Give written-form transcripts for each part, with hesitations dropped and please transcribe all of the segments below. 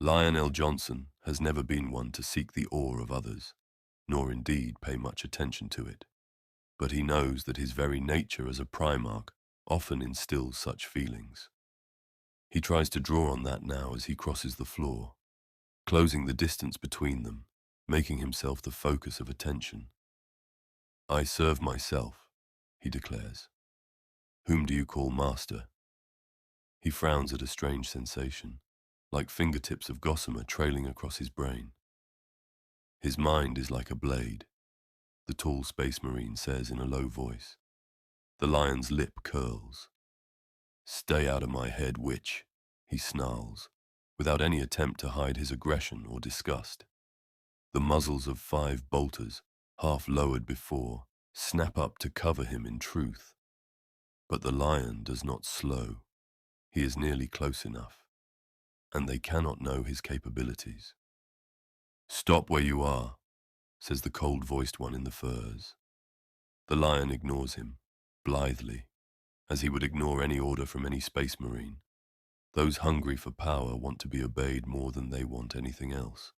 Lionel Johnson has never been one to seek the awe of others, nor indeed pay much attention to it, but he knows that his very nature as a Primarch often instills such feelings. He tries to draw on that now as he crosses the floor, closing the distance between them, making himself the focus of attention. "I serve myself," he declares. "Whom do you call master?" He frowns at a strange sensation, like fingertips of gossamer trailing across his brain. His mind is like a blade, the tall space marine says in a low voice. The lion's lip curls. "Stay out of my head, witch," he snarls, without any attempt to hide his aggression or disgust. The muzzles of 5 bolters, half lowered before, snap up to cover him in truth. But the lion does not slow. He is nearly close enough, and they cannot know his capabilities. "Stop where you are," says the cold-voiced one in the furs. The lion ignores him, blithely, as he would ignore any order from any space marine. Those hungry for power want to be obeyed more than they want anything else.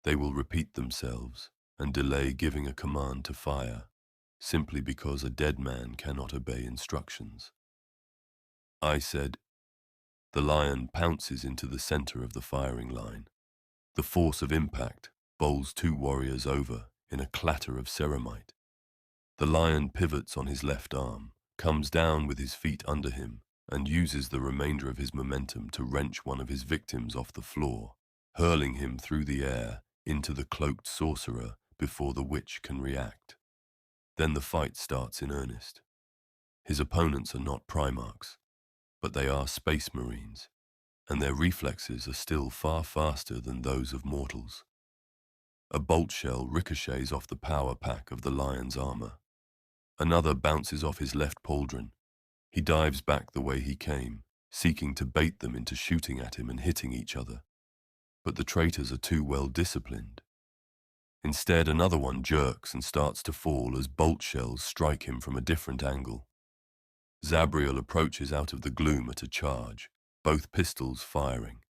They will repeat themselves and delay giving a command to fire, simply because a dead man cannot obey instructions. I said, the lion pounces into the center of the firing line. The force of impact bowls 2 warriors over in a clatter of ceramite. The lion pivots on his left arm, comes down with his feet under him, and uses the remainder of his momentum to wrench one of his victims off the floor, hurling him through the air into the cloaked sorcerer before the witch can react. Then the fight starts in earnest. His opponents are not Primarchs, but they are space marines, and their reflexes are still far faster than those of mortals. A bolt shell ricochets off the power pack of the lion's armor. Another bounces off his left pauldron. He dives back the way he came, seeking to bait them into shooting at him and hitting each other. But the traitors are too well disciplined. Instead, another one jerks and starts to fall as bolt shells strike him from a different angle. Zabriel approaches out of the gloom at a charge, both pistols firing.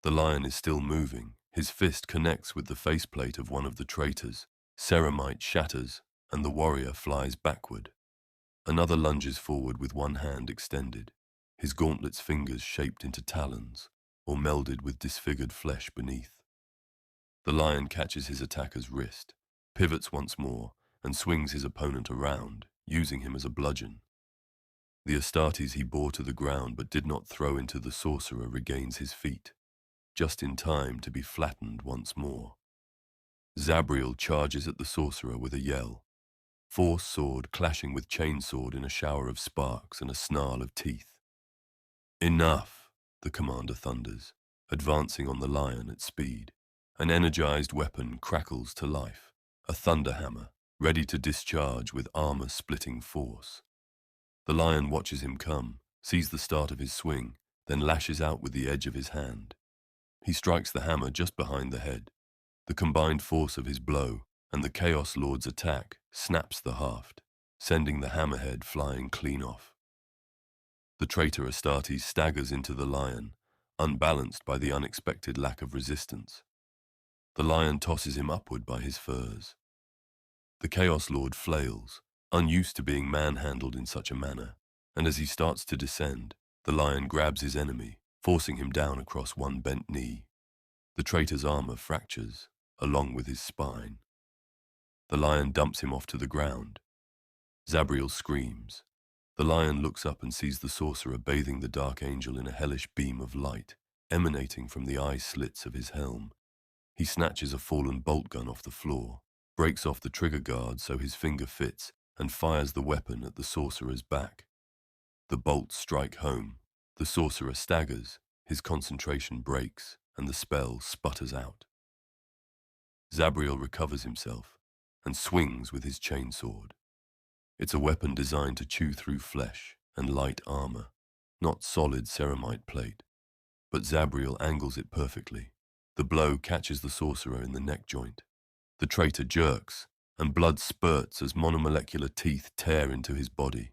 The lion is still moving. His fist connects with the faceplate of one of the traitors. Ceramite shatters, and the warrior flies backward. Another lunges forward with one hand extended, his gauntlet's fingers shaped into talons, or melded with disfigured flesh beneath. The lion catches his attacker's wrist, pivots once more, and swings his opponent around, using him as a bludgeon. The Astartes he bore to the ground but did not throw into the sorcerer regains his feet, just in time to be flattened once more. Zabriel charges at the sorcerer with a yell, force sword clashing with chainsword in a shower of sparks and a snarl of teeth. "Enough," the commander thunders, advancing on the lion at speed. An energized weapon crackles to life, a thunderhammer, ready to discharge with armor-splitting force. The lion watches him come, sees the start of his swing, then lashes out with the edge of his hand. He strikes the hammer just behind the head. The combined force of his blow and the Chaos Lord's attack snaps the haft, sending the hammerhead flying clean off. The traitor Astartes staggers into the lion, unbalanced by the unexpected lack of resistance. The lion tosses him upward by his furs. The Chaos Lord flails, unused to being manhandled in such a manner, and as he starts to descend, the lion grabs his enemy, forcing him down across one bent knee. The traitor's armor fractures, along with his spine. The lion dumps him off to the ground. Zabriel screams. The lion looks up and sees the sorcerer bathing the dark angel in a hellish beam of light, emanating from the eye slits of his helm. He snatches a fallen bolt gun off the floor, breaks off the trigger guard so his finger fits, and fires the weapon at the sorcerer's back. The bolts strike home. The sorcerer staggers, his concentration breaks, and the spell sputters out. Zabriel recovers himself and swings with his chainsword. It's a weapon designed to chew through flesh and light armor, not solid ceramite plate. But Zabriel angles it perfectly. The blow catches the sorcerer in the neck joint. The traitor jerks, and blood spurts as monomolecular teeth tear into his body.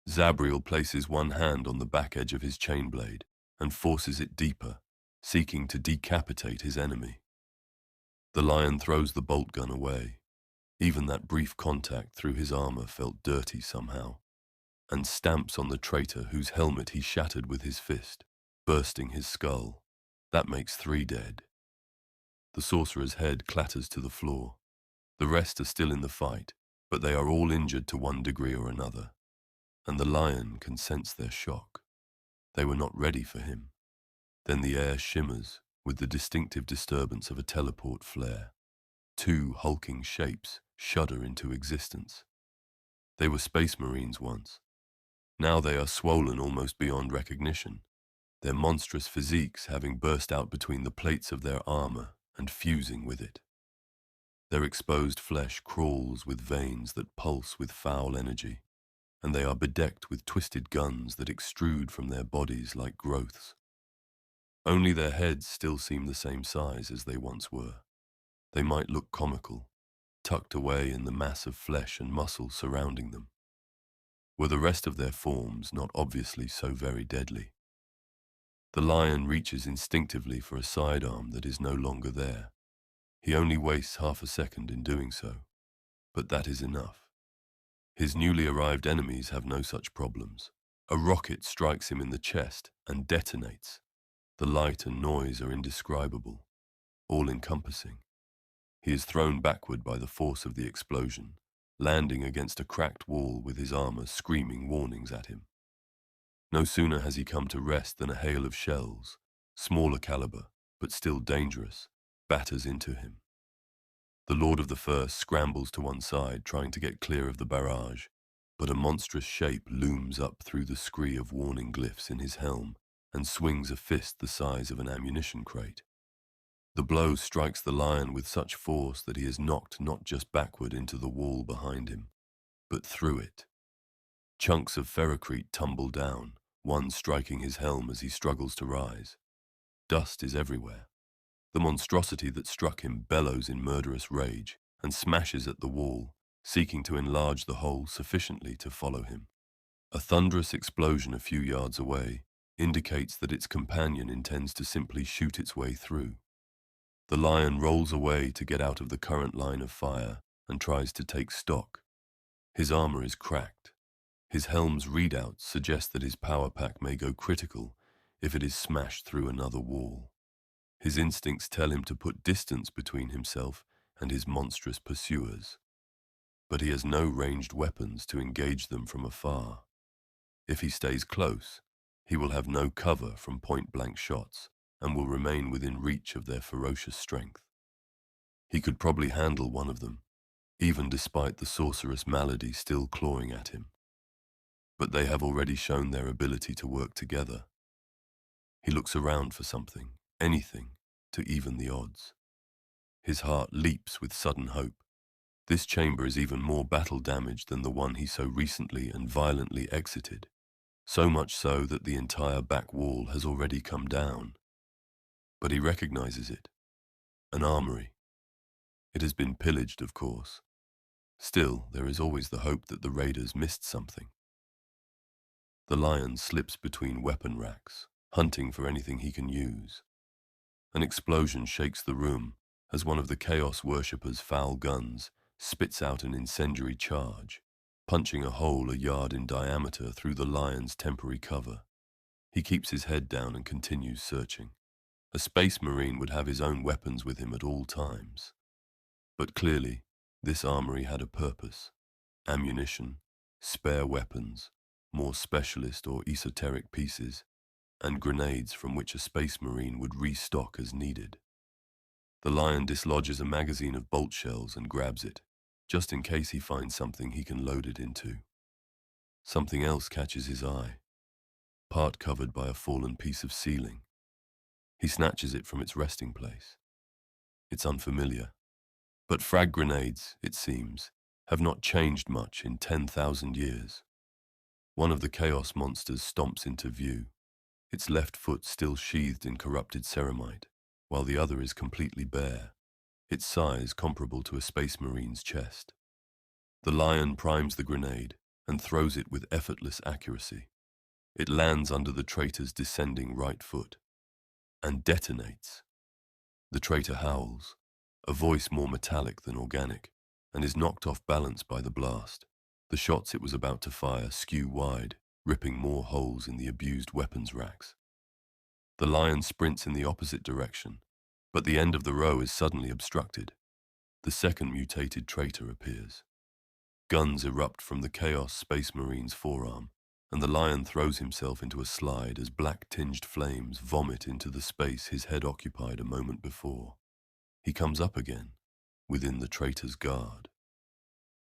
Zabriel places one hand on the back edge of his chain blade and forces it deeper, seeking to decapitate his enemy. The lion throws the bolt gun away. Even that brief contact through his armor felt dirty somehow, and stamps on the traitor whose helmet he shattered with his fist, bursting his skull. That makes 3 dead. The sorcerer's head clatters to the floor. The rest are still in the fight, but they are all injured to one degree or another, and the lion can sense their shock. They were not ready for him. Then the air shimmers with the distinctive disturbance of a teleport flare. 2 hulking shapes shudder into existence. They were space marines once. Now they are swollen almost beyond recognition, their monstrous physiques having burst out between the plates of their armor and fusing with it. Their exposed flesh crawls with veins that pulse with foul energy, and they are bedecked with twisted guns that extrude from their bodies like growths. Only their heads still seem the same size as they once were. They might look comical, tucked away in the mass of flesh and muscle surrounding them. Were the rest of their forms not obviously so very deadly? The lion reaches instinctively for a sidearm that is no longer there. He only wastes half a second in doing so, but that is enough. His newly arrived enemies have no such problems. A rocket strikes him in the chest and detonates. The light and noise are indescribable, all-encompassing. He is thrown backward by the force of the explosion, landing against a cracked wall with his armor screaming warnings at him. No sooner has he come to rest than a hail of shells, smaller caliber, but still dangerous, batters into him. The Lord of the First scrambles to one side, trying to get clear of the barrage, but a monstrous shape looms up through the scree of warning glyphs in his helm and swings a fist the size of an ammunition crate. The blow strikes the lion with such force that he is knocked not just backward into the wall behind him, but through it. Chunks of ferrocrete tumble down, one striking his helm as he struggles to rise. Dust is everywhere. The monstrosity that struck him bellows in murderous rage and smashes at the wall, seeking to enlarge the hole sufficiently to follow him. A thunderous explosion a few yards away indicates that its companion intends to simply shoot its way through. The lion rolls away to get out of the current line of fire and tries to take stock. His armor is cracked. His helm's readouts suggest that his power pack may go critical if it is smashed through another wall. His instincts tell him to put distance between himself and his monstrous pursuers. But he has no ranged weapons to engage them from afar. If he stays close, he will have no cover from point-blank shots and will remain within reach of their ferocious strength. He could probably handle one of them, even despite the sorcerous malady still clawing at him. But they have already shown their ability to work together. He looks around for something, anything, to even the odds. His heart leaps with sudden hope. This chamber is even more battle-damaged than the one he so recently and violently exited, so much so that the entire back wall has already come down. But he recognizes it. An armory. It has been pillaged, of course. Still, there is always the hope that the raiders missed something. The lion slips between weapon racks, hunting for anything he can use. An explosion shakes the room as one of the Chaos Worshippers' foul guns spits out an incendiary charge, punching a hole a yard in diameter through the lion's temporary cover. He keeps his head down and continues searching. A space marine would have his own weapons with him at all times. But clearly, this armory had a purpose. Ammunition, spare weapons, more specialist or esoteric pieces, and grenades from which a space marine would restock as needed. The lion dislodges a magazine of bolt shells and grabs it, just in case he finds something he can load it into. Something else catches his eye, part covered by a fallen piece of ceiling. He snatches it from its resting place. It's unfamiliar, but frag grenades, it seems, have not changed much in 10,000 years. One of the chaos monsters stomps into view, its left foot still sheathed in corrupted ceramite, while the other is completely bare, its size comparable to a space marine's chest. The lion primes the grenade and throws it with effortless accuracy. It lands under the traitor's descending right foot. and detonates. The traitor howls, a voice more metallic than organic, and is knocked off balance by the blast. The shots it was about to fire skew wide, ripping more holes in the abused weapons racks. The lion sprints in the opposite direction, but the end of the row is suddenly obstructed. The second mutated traitor appears. Guns erupt from the Chaos Space Marine's forearm, and the lion throws himself into a slide as black-tinged flames vomit into the space his head occupied a moment before. He comes up again, within the traitor's guard.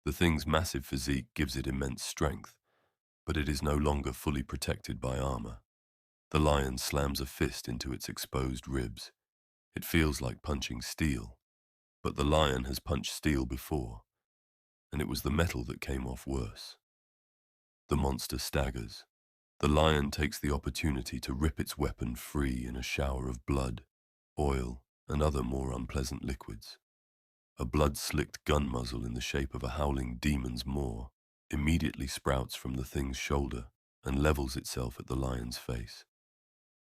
The thing's massive physique gives it immense strength, but it is no longer fully protected by armor. The lion slams a fist into its exposed ribs. It feels like punching steel, but the lion has punched steel before, and it was the metal that came off worse. The monster staggers. The lion takes the opportunity to rip its weapon free in a shower of blood, oil, and other more unpleasant liquids. A blood-slicked gun muzzle in the shape of a howling demon's maw immediately sprouts from the thing's shoulder and levels itself at the lion's face.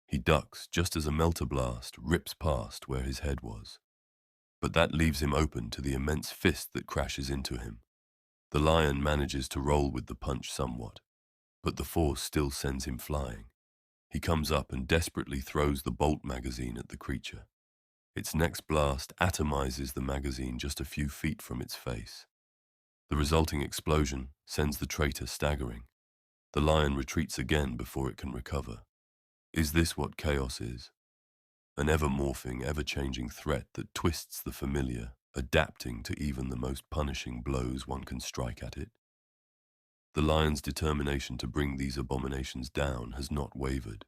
He ducks just as a melter blast rips past where his head was. But that leaves him open to the immense fist that crashes into him. The lion manages to roll with the punch somewhat, but the force still sends him flying. He comes up and desperately throws the bolt magazine at the creature. Its next blast atomizes the magazine just a few feet from its face. The resulting explosion sends the traitor staggering. The lion retreats again before it can recover. Is this what chaos is? An ever-morphing, ever-changing threat that twists the familiar, adapting to even the most punishing blows one can strike at it? The lion's determination to bring these abominations down has not wavered,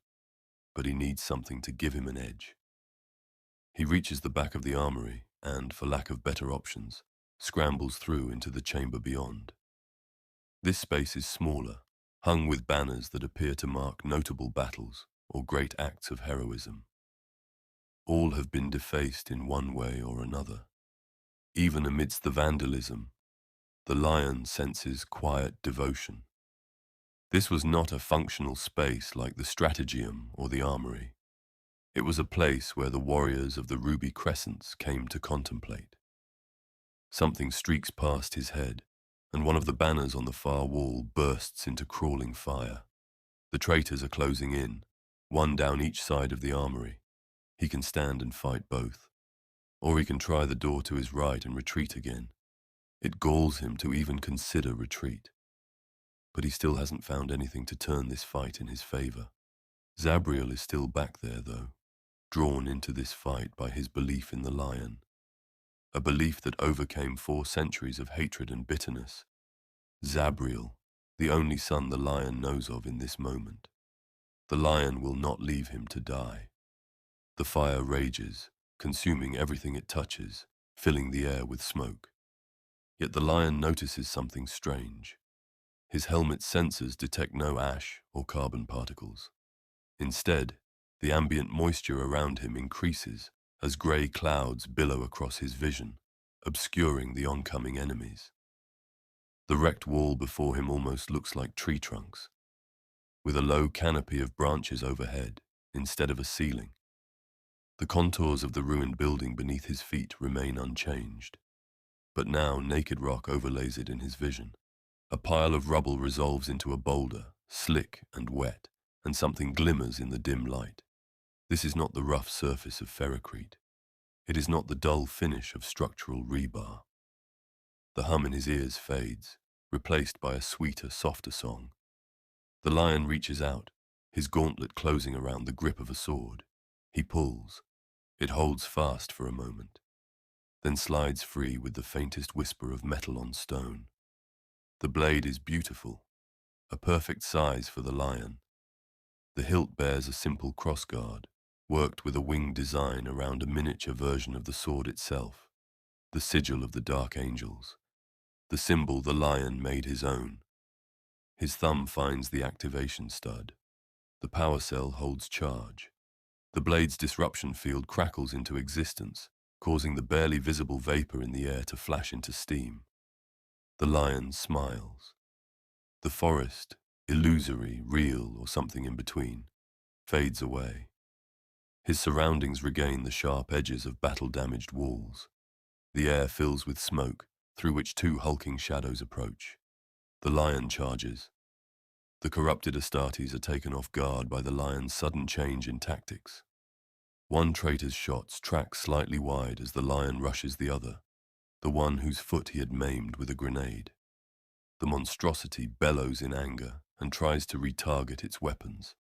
but he needs something to give him an edge. He reaches the back of the armory and, for lack of better options, scrambles through into the chamber beyond. This space is smaller, hung with banners that appear to mark notable battles or great acts of heroism. All have been defaced in one way or another. Even amidst the vandalism, the lion senses quiet devotion. This was not a functional space like the Stratageum or the armory. It was a place where the warriors of the Ruby Crescents came to contemplate. Something streaks past his head, and one of the banners on the far wall bursts into crawling fire. The traitors are closing in, one down each side of the armory. He can stand and fight both, or he can try the door to his right and retreat again. It galls him to even consider retreat. But he still hasn't found anything to turn this fight in his favor. Zabriel is still back there, though, drawn into this fight by his belief in the lion, a belief that overcame 4 centuries of hatred and bitterness. Zabriel, the only son the lion knows of in this moment. The lion will not leave him to die. The fire rages, consuming everything it touches, filling the air with smoke. Yet the lion notices something strange. His helmet's sensors detect no ash or carbon particles. Instead, the ambient moisture around him increases as grey clouds billow across his vision, obscuring the oncoming enemies. The wrecked wall before him almost looks like tree trunks, with a low canopy of branches overhead instead of a ceiling. The contours of the ruined building beneath his feet remain unchanged, but now naked rock overlays it in his vision. A pile of rubble resolves into a boulder, slick and wet, and something glimmers in the dim light. This is not the rough surface of ferrocrete. It is not the dull finish of structural rebar. The hum in his ears fades, replaced by a sweeter, softer song. The lion reaches out, his gauntlet closing around the grip of a sword. He pulls. It holds fast for a moment, then slides free with the faintest whisper of metal on stone. The blade is beautiful, a perfect size for the lion. The hilt bears a simple crossguard, worked with a winged design around a miniature version of the sword itself, the sigil of the Dark Angels, the symbol the lion made his own. His thumb finds the activation stud. The power cell holds charge. The blade's disruption field crackles into existence, causing the barely visible vapor in the air to flash into steam. The lion smiles. The forest, illusory, real, or something in between, fades away. His surroundings regain the sharp edges of battle-damaged walls. The air fills with smoke, through which two hulking shadows approach. The lion charges. The corrupted Astartes are taken off guard by the lion's sudden change in tactics. One traitor's shots track slightly wide as the lion rushes the other, the one whose foot he had maimed with a grenade. The monstrosity bellows in anger and tries to retarget its weapons.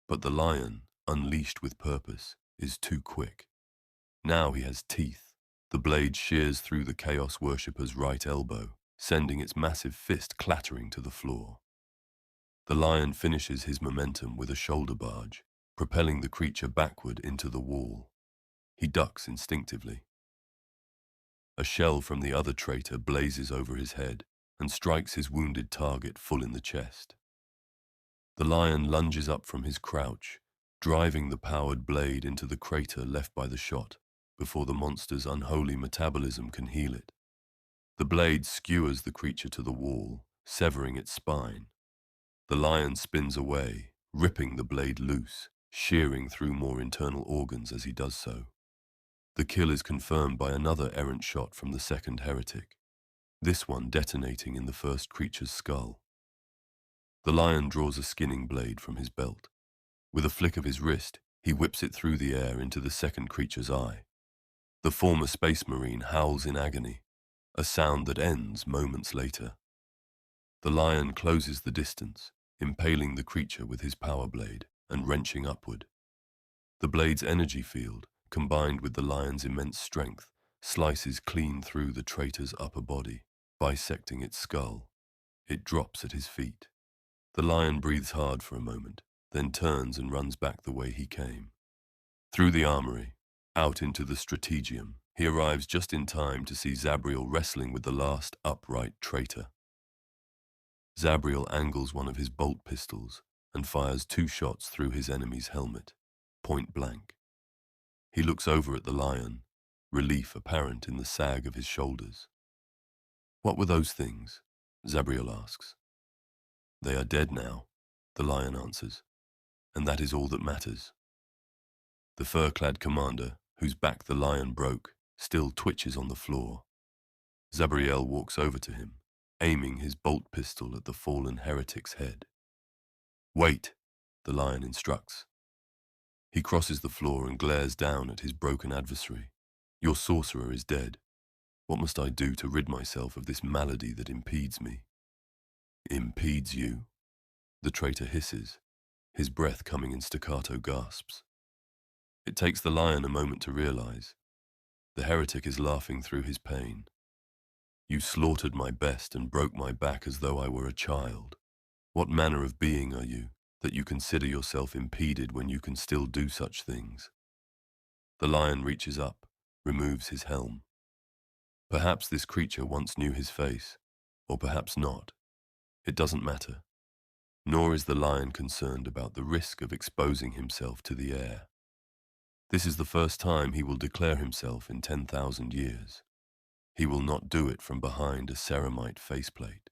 But the lion, unleashed with purpose, is too quick. Now he has teeth. The blade shears through the Chaos worshipper's right elbow, sending its massive fist clattering to the floor. The lion finishes his momentum with a shoulder barge, propelling the creature backward into the wall. He ducks instinctively. A shell from the other traitor blazes over his head and strikes his wounded target full in the chest. The lion lunges up from his crouch, driving the powered blade into the crater left by the shot before the monster's unholy metabolism can heal it. The blade skewers the creature to the wall, severing its spine. The lion spins away, ripping the blade loose, shearing through more internal organs as he does so. The kill is confirmed by another errant shot from the second heretic, this one detonating in the first creature's skull. The lion draws a skinning blade from his belt. With a flick of his wrist, he whips it through the air into the second creature's eye. The former space marine howls in agony, a sound that ends moments later. The lion closes the distance, impaling the creature with his power blade and wrenching upward. The blade's energy field, combined with the lion's immense strength, slices clean through the traitor's upper body, bisecting its skull. It drops at his feet. The lion breathes hard for a moment, then turns and runs back the way he came. Through the armory, out into the strategium, he arrives just in time to see Zabriel wrestling with the last upright traitor. Zabriel angles one of his bolt pistols and fires 2 shots through his enemy's helmet, point blank. He looks over at the lion, relief apparent in the sag of his shoulders. "What were those things?" Zabriel asks. "They are dead now," the lion answers, "and that is all that matters." The fur-clad commander, whose back the lion broke, still twitches on the floor. Zabriel walks over to him, aiming his bolt pistol at the fallen heretic's head. "Wait," the lion instructs. He crosses the floor and glares down at his broken adversary. "Your sorcerer is dead. What must I do to rid myself of this malady that impedes me?" "Impedes you?" The traitor hisses, his breath coming in staccato gasps. It takes the lion a moment to realize. The heretic is laughing through his pain. "You slaughtered my best and broke my back as though I were a child. What manner of being are you, that you consider yourself impeded when you can still do such things?" The lion reaches up, removes his helm. Perhaps this creature once knew his face, or perhaps not. It doesn't matter. Nor is the lion concerned about the risk of exposing himself to the air. This is the first time he will declare himself in 10,000 years. He will not do it from behind a ceramite faceplate.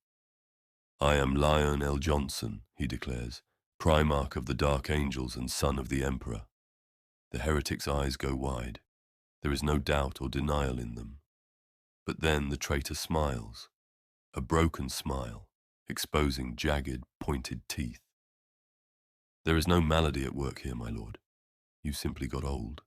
"I am Lionel Johnson," he declares, "Primarch of the Dark Angels and son of the Emperor." The heretic's eyes go wide. There is no doubt or denial in them. But then the traitor smiles, a broken smile, exposing jagged, pointed teeth. "There is no malady at work here, my lord. You simply got old."